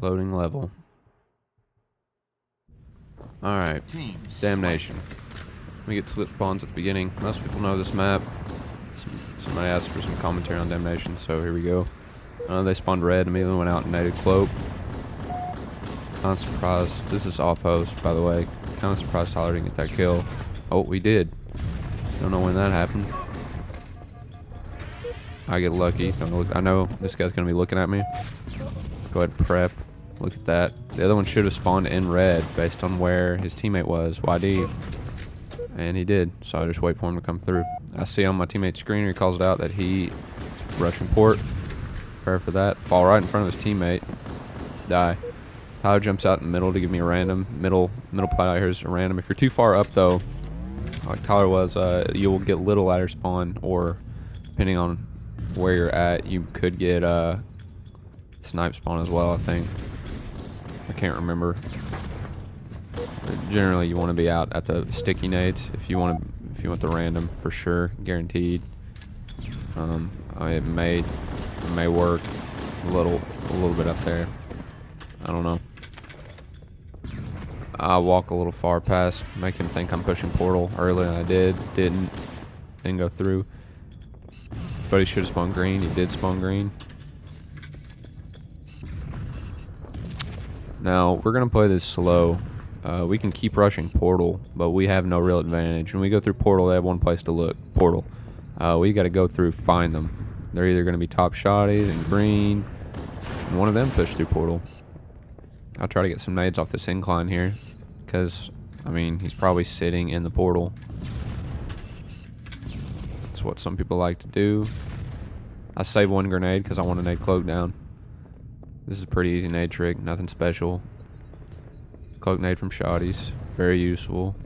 Loading level. Alright. Damnation. We get slip spawns at the beginning. Most people know this map. Somebody asked for some commentary on Damnation, so here we go. They spawned red, immediately went out and nated cloak. Kinda surprised. This is off host, by the way. Kinda surprised Tyler didn't get that kill. Oh, we did. Don't know when that happened. I get lucky. Don't look, I know this guy's gonna be looking at me. Go ahead and prep. Look at that. The other one should have spawned in red based on where his teammate was, YD. And he did, so I just wait for him to come through. I see on my teammate's screen, he calls it out that he rushing port. Prepare for that. Fall right in front of his teammate. Die. Tyler jumps out in the middle to give me a random. Middle plot out here is a random. If you're too far up though, like Tyler was, you will get little ladder spawn, or depending on where you're at, you could get snipe spawn as well, I think. I can't remember. But generally, you want to be out at the sticky nades if you want the random for sure, guaranteed. It may work a little bit up there. I don't know. I walk a little far past, make him think I'm pushing portal earlier than I did. Didn't go through. But he should have spawned green. He did spawn green. Now, we're going to play this slow. We can keep rushing portal, but we have no real advantage. When we go through portal, they have one place to look. Portal. We got to go through, find them. They're either going to be top shotties and green. And one of them push through portal. I'll try to get some nades off this incline here. Because, I mean, he's probably sitting in the portal. That's what some people like to do. I save one grenade because I want to nade cloak down. This is a pretty easy nade trick, nothing special. Cloak nade from shotties, very useful.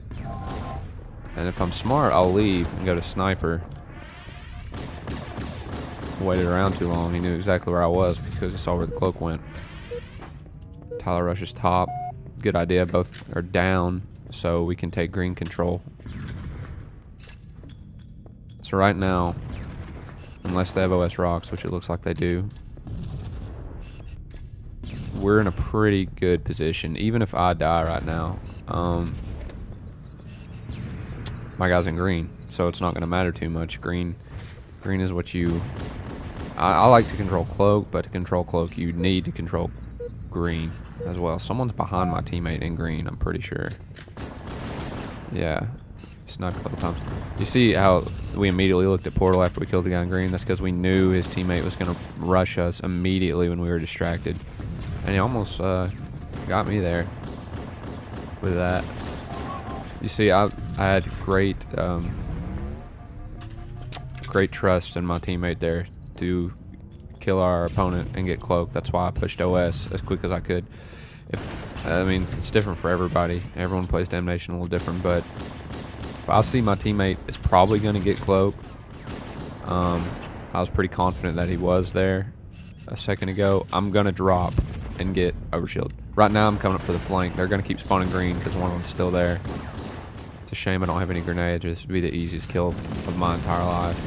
And if I'm smart, I'll leave and go to sniper. Waited around too long, he knew exactly where I was because he saw where the cloak went. Tyler rushes top, good idea, both are down, so we can take green control. So right now, unless they have OS rocks, which it looks like they do, we're in a pretty good position. Even if I die right now, my guy's in green, so it's not going to matter too much. Green is what you... I like to control cloak, but to control cloak, you need to control green as well. Someone's behind my teammate in green, I'm pretty sure. Yeah, sniped a couple times. You see how we immediately looked at portal after we killed the guy in green? That's because we knew his teammate was going to rush us immediately when we were distracted. And he almost got me there with that. You see, I had great trust in my teammate there to kill our opponent and get cloak. That's why I pushed OS as quick as I could. I mean, it's different for everybody. Everyone plays Damnation a little different, but if I see my teammate is probably going to get cloak, I was pretty confident that he was there a second ago, I'm going to drop and get overshield. Right now I'm coming up for the flank. They're going to keep spawning green because one of them's still there. It's a shame I don't have any grenades. This would be the easiest kill of my entire life.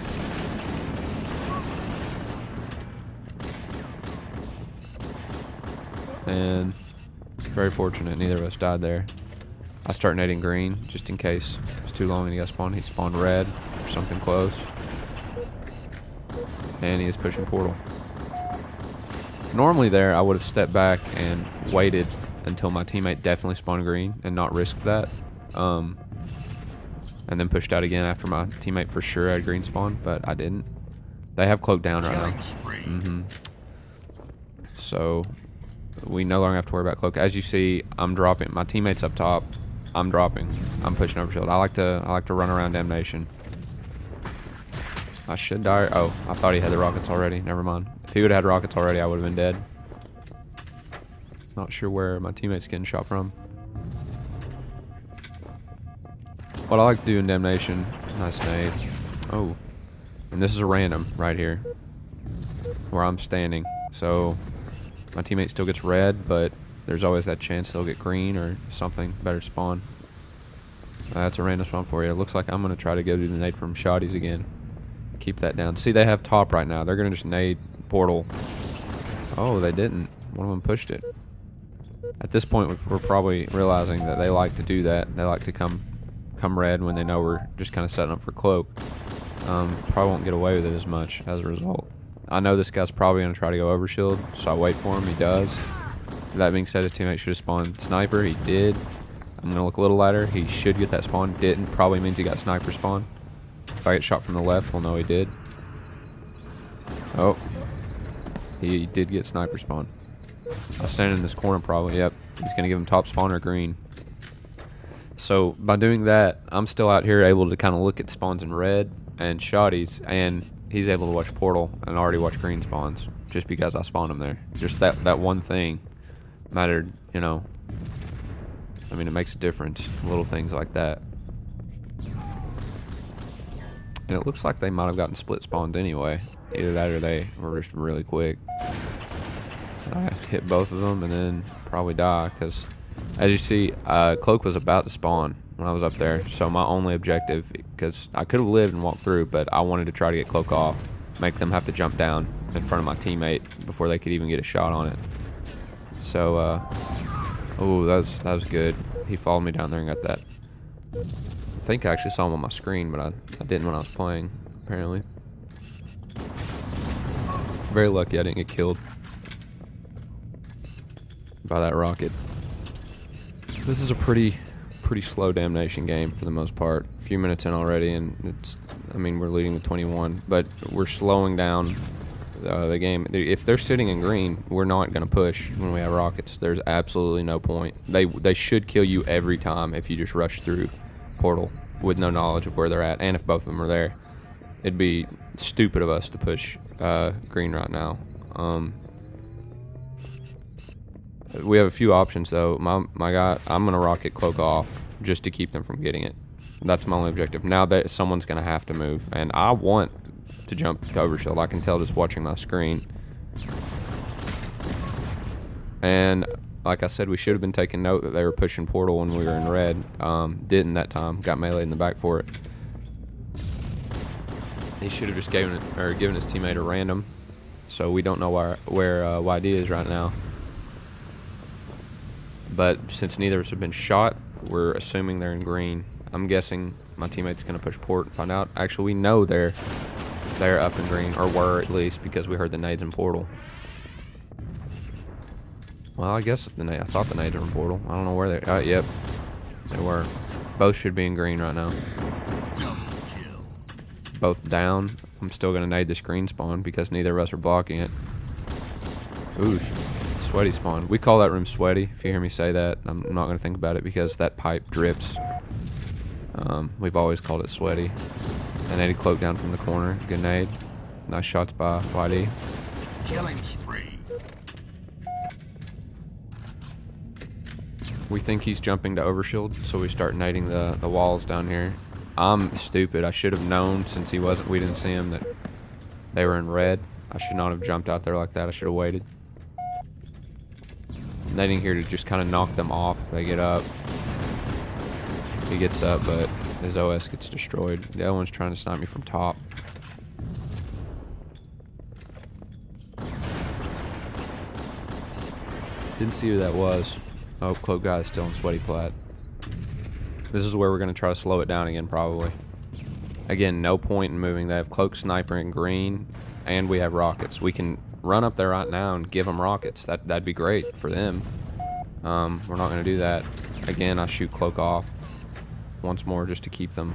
And very fortunate neither of us died there. I start nading green just in case it was too long and he got spawned. He spawned red or something close. And he is pushing portal. Normally there, I would have stepped back and waited until my teammate definitely spawned green and not risked that. And then pushed out again after my teammate for sure had green spawn, but I didn't. They have cloak down right now. So we no longer have to worry about cloak. As you see, I'm dropping. My teammate's up top. I'm dropping. I'm pushing overshield. I like to run around Damnation. I should die. Oh, I thought he had the rockets already. Never mind. If he would have had rockets already, I would have been dead. Not sure where my teammate's getting shot from. What I like to do in Damnation, nice nade. Oh, and this is a random right here where I'm standing. So my teammate still gets red, but there's always that chance they'll get green or something better spawn. That's a random spawn for you. It looks like I'm going to try to go do the nade from shotties again. Keep that down. See, they have top right now. They're going to just nade portal. Oh, they didn't. One of them pushed it. At this point, we're probably realizing that they like to do that. They like to come red when they know we're just kind of setting up for cloak. Probably won't get away with it as much as a result. I know this guy's probably going to try to go overshield, so I wait for him. He does. That being said, his teammate should have spawned sniper. He did. I'm going to look a little lighter. He should get that spawn. Didn't. Probably means he got sniper spawn. If I get shot from the left, we'll know he did. Oh. He did get sniper spawn. I'll stand in this corner probably. Yep. He's going to give him top spawn or green. So by doing that, I'm still out here able to kind of look at spawns in red and shotties, and he's able to watch portal and already watch green spawns just because I spawned him there. Just that one thing mattered, you know. I mean, it makes a difference. Little things like that. And it looks like they might have gotten split spawned anyway. Either that or they were just really quick. I hit both of them and then probably die because, as you see, cloak was about to spawn when I was up there. So my only objective, because I could have lived and walked through, but I wanted to try to get cloak off, make them have to jump down in front of my teammate before they could even get a shot on it. So, oh, that was good. He followed me down there and got that. I think I actually saw him on my screen, but I didn't when I was playing, apparently. Very lucky I didn't get killed by that rocket. This is a pretty slow Damnation game for the most part. A few minutes in already, and I mean, we're leading with 21, but we're slowing down the game. If they're sitting in green, we're not going to push when we have rockets. There's absolutely no point. They should kill you every time if you just rush through portal with no knowledge of where they're at, and if both of them are there. It'd be stupid of us to push green right now. We have a few options though. My guy, I'm gonna rocket cloak off just to keep them from getting it. That's my only objective. Now that someone's gonna have to move, and I want to jump to overshield. I can tell just watching my screen. And like I said, we should have been taking note that they were pushing portal when we were in red. Didn't that time. Got melee in the back for it. He should have just given his teammate a random, so we don't know where YD is right now. But since neither of us have been shot, we're assuming they're in green. I'm guessing my teammate's gonna push port and find out. Actually, we know they're up in green, or were at least, because we heard the nades in portal. Well, I guess I thought the nades were in portal. I don't know where they. Yep, they were. Both should be in green right now. Both down. I'm still gonna nade this green spawn because neither of us are blocking it. Ooh, sweaty spawn. We call that room sweaty. If you hear me say that, I'm not gonna think about it because that pipe drips. We've always called it sweaty. I naded cloak down from the corner. Good nade. Nice shots by YD. Killing spree. We think he's jumping to overshield, so we start nading the walls down here. I'm stupid. I should have known, since we didn't see him, that they were in red. I should not have jumped out there like that. I should have waited. Nading here to just kind of knock them off if they get up. He gets up, but his OS gets destroyed. The other one's trying to snipe me from top. Didn't see who that was. Oh, cloak guy is still in sweaty plat. This is where we're going to try to slow it down again, probably. Again, no point in moving. They have cloak, sniper, and green, and we have rockets. We can run up there right now and give them rockets. That'd be great for them. We're not going to do that. Again, I shoot cloak off once more just to keep them.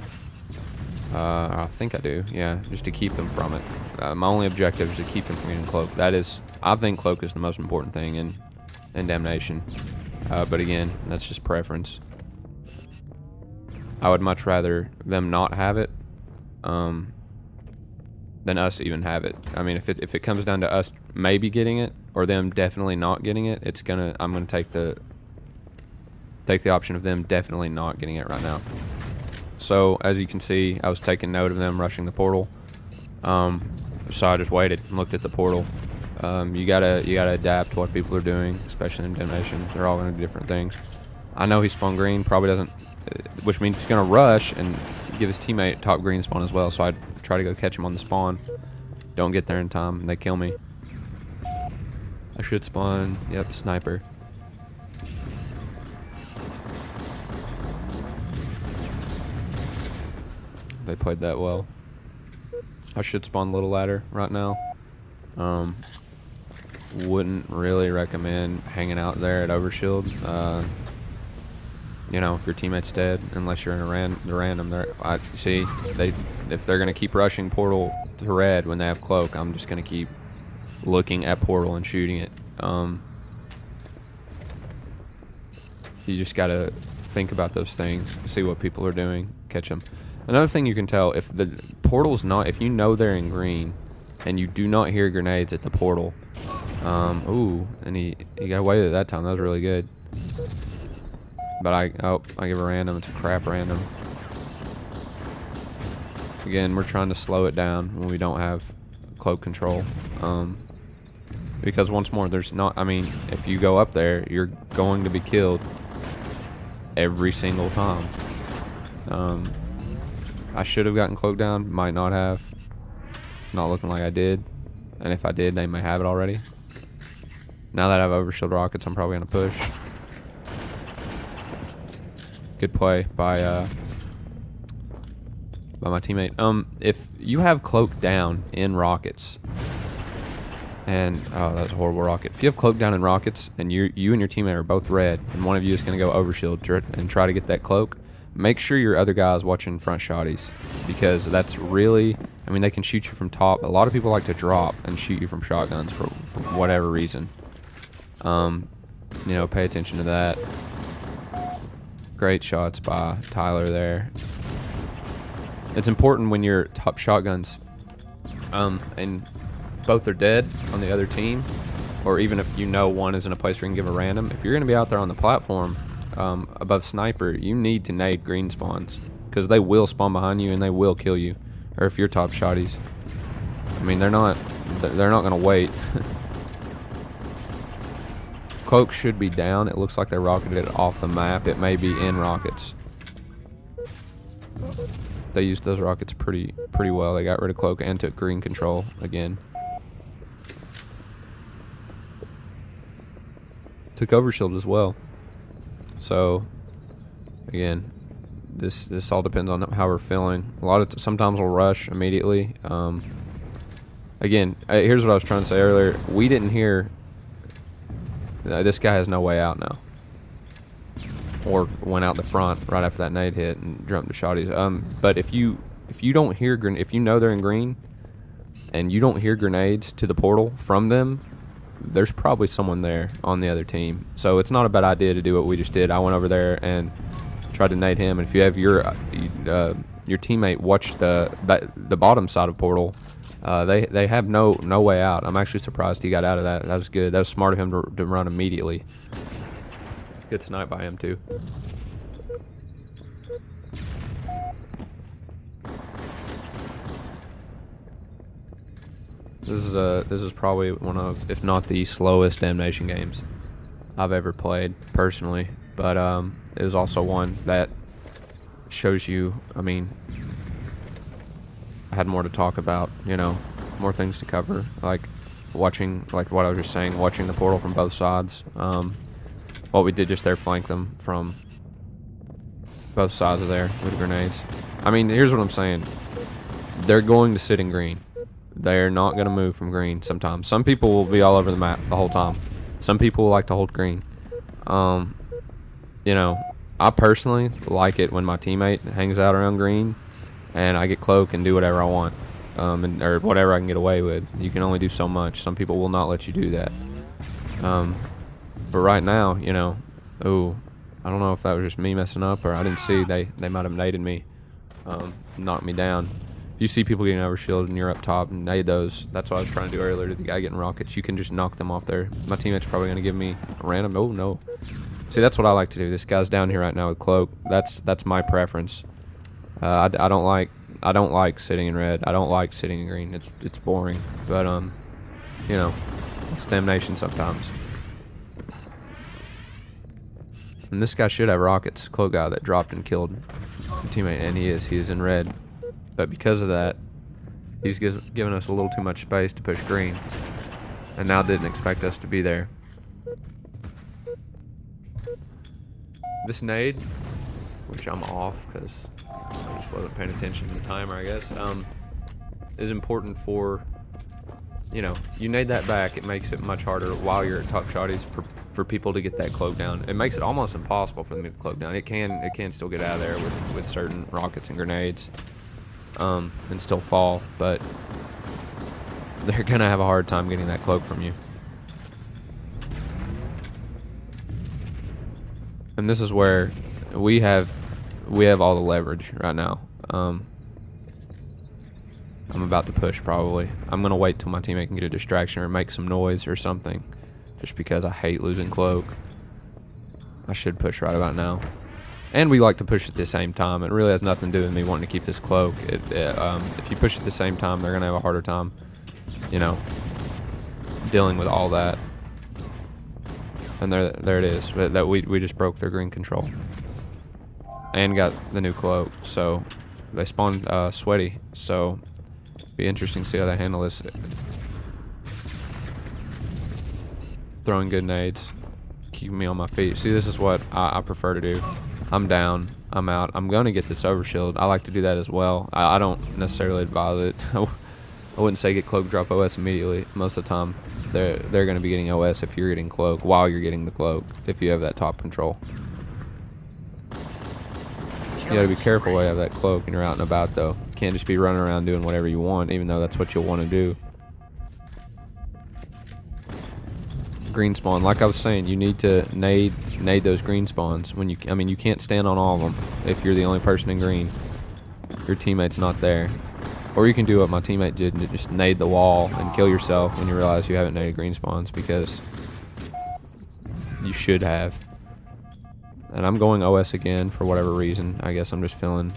I think I do. Yeah, just to keep them from it. My only objective is to keep them from getting cloak. I think cloak is the most important thing in Damnation. But again, that's just preference. I would much rather them not have it than us even have it. I mean, if it comes down to us maybe getting it or them definitely not getting it, I'm gonna take the option of them definitely not getting it right now. So as you can see, I was taking note of them rushing the portal. So I just waited and looked at the portal. You gotta adapt to what people are doing, especially in Damnation. They're all gonna do different things. I know he spawned green, probably doesn't, which means he's gonna rush and give his teammate top green spawn as well. So I try to go catch him on the spawn. Don't get there in time, and they kill me. I should spawn. Yep, sniper. They played that well. I should spawn little ladder right now. Wouldn't really recommend hanging out there at overshield. You know, if your teammate's dead, unless you're in a random. I see if they're gonna keep rushing portal to red when they have cloak, I'm just gonna keep looking at portal and shooting it. You just gotta think about those things, see what people are doing, catch them. Another thing you can tell, if the portal's not, if you know they're in green and you do not hear grenades at the portal, ooh, and he got away with it that time. That was really good. But I give a random. It's a crap random. Again, we're trying to slow it down when we don't have cloak control. Because once more, there's not, I mean, if you go up there, you're going to be killed every single time. I should have gotten cloak down, might not have. It's not looking like I did. And if I did, they may have it already. Now that I have overshield rockets, I'm probably gonna push. Good play by my teammate. If you have cloak down in rockets, and oh, that was a horrible rocket. If you have cloak down in rockets, and you and your teammate are both red, and one of you is gonna go overshield and try to get that cloak, make sure your other guy's watching front shotties, because that's really, I mean, they can shoot you from top. A lot of people like to drop and shoot you from shotguns for whatever reason. You know, pay attention to that. Great shots by Tyler there. It's important when your top shotguns, and both are dead on the other team, or even if you know one is in a place where you can give a random, if you're going to be out there on the platform above sniper, you need to nade green spawns, because they will spawn behind you and they will kill you. Or if you're top shotties, I mean, they're not going to wait. Cloak should be down. It looks like they rocketed it off the map. It may be in rockets. They used those rockets pretty well. They got rid of cloak and took green control again. Took overshield as well. So again, this all depends on how we're feeling. Sometimes we'll rush immediately. Again, here's what I was trying to say earlier. We didn't hear. This guy has no way out now. Or went out the front right after that nade hit and jumped to shotties. But if you don't hear if you know they're in green and you don't hear grenades to the portal from them, there's probably someone there on the other team. So it's not a bad idea to do what we just did. I went over there and tried to nade him. And if you have your teammate watch the bottom side of portal, they have no way out. I'm actually surprised he got out of that. That was good. That was smart of him to run immediately. Good snipe by him too. This is probably one of, if not the slowest Damnation games I've ever played personally, but it was also one that shows you, I mean, I had more to talk about, you know, more things to cover, like watching, like what I was just saying, watching the portal from both sides. What we did just there, flank them from both sides of there with grenades. I mean, here's what I'm saying. They're going to sit in green. They're not going to move from green sometimes. Some people will be all over the map the whole time. Some people will like to hold green. You know, I personally like it when my teammate hangs out around green and I get cloak and do whatever I want. Or whatever I can get away with. You can only do so much. Some people will not let you do that. But right now, you know, ooh, I don't know if that was just me messing up or I didn't see. They might have naded me, knocked me down. If you see people getting overshielded and you're up top and nade those, that's what I was trying to do earlier to the guy getting rockets. You can just knock them off there. My teammate's probably going to give me a random. Oh, no. See, that's what I like to do. This guy's down here right now with cloak. That's my preference. I don't like sitting in red. I don't like sitting in green. It's boring. But you know, it's Damnation sometimes. And this guy should have rockets. Cloak guy that dropped and killed the teammate, and he is in red. But because of that, he's given us a little too much space to push green, and now didn't expect us to be there. This nade, which I'm off because just wasn't paying attention to the timer, I guess. Is important for, you know, you nade that back, it makes it much harder while you're at top shotties for people to get that cloak down. It makes it almost impossible for them to get the cloak down. It can still get out of there with certain rockets and grenades, and still fall, but they're gonna have a hard time getting that cloak from you. And this is where we have all the leverage right now. I'm about to push probably. I'm gonna wait till my teammate can get a distraction or make some noise or something, just because I hate losing cloak. I should push right about now. And we like to push at the same time. It really has nothing to do with me wanting to keep this cloak. If you push at the same time, they're gonna have a harder time, you know, dealing with all that. And there it is. That we just broke their green control and got the new cloak. So they spawned sweaty. So be interesting to see how they handle this. Throwing good nades, keeping me on my feet. See, this is what I prefer to do. I'm down, I'm out. I'm gonna get this overshield. I like to do that as well. I don't necessarily advise it. I wouldn't say get cloak, drop OS immediately. Most of the time they're gonna be getting OS if you're getting cloak while you're getting the cloak, if you have that top control. You gotta be careful while you have that cloak and you're out and about though. You can't just be running around doing whatever you want, even though that's what you'll want to do. Green spawn, like I was saying, you need to nade those green spawns when I mean, you can't stand on all of them if you're the only person in green. Your teammate's not there. Or you can do what my teammate did and just nade the wall and kill yourself when you realize you haven't naded green spawns, because you should have. And I'm going OS again for whatever reason. I guess I'm just feeling...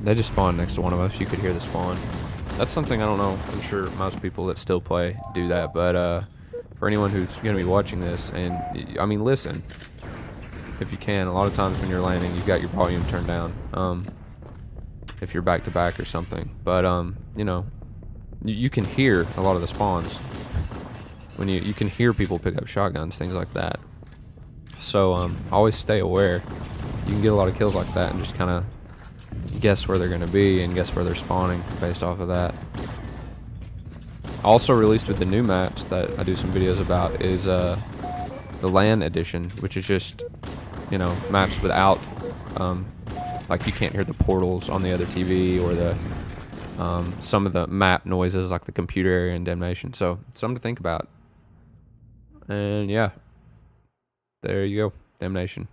They just spawned next to one of us. You could hear the spawn. That's something I don't know. I'm sure most people that still play do that. But for anyone who's going to be watching this, and I mean, listen, if you can. A lot of times when you're landing, you've got your volume turned down. If you're back to back or something. But you know, you can hear a lot of the spawns. When you can hear people pick up shotguns, things like that. So always stay aware. You can get a lot of kills like that and just kind of guess where they're going to be and guess where they're spawning based off of that. Also released with the new maps that I do some videos about is the LAN edition, which is just, you know, maps without like you can't hear the portals on the other TV or the some of the map noises like the computer area in Damnation. So something to think about. And yeah, there you go, Damnation.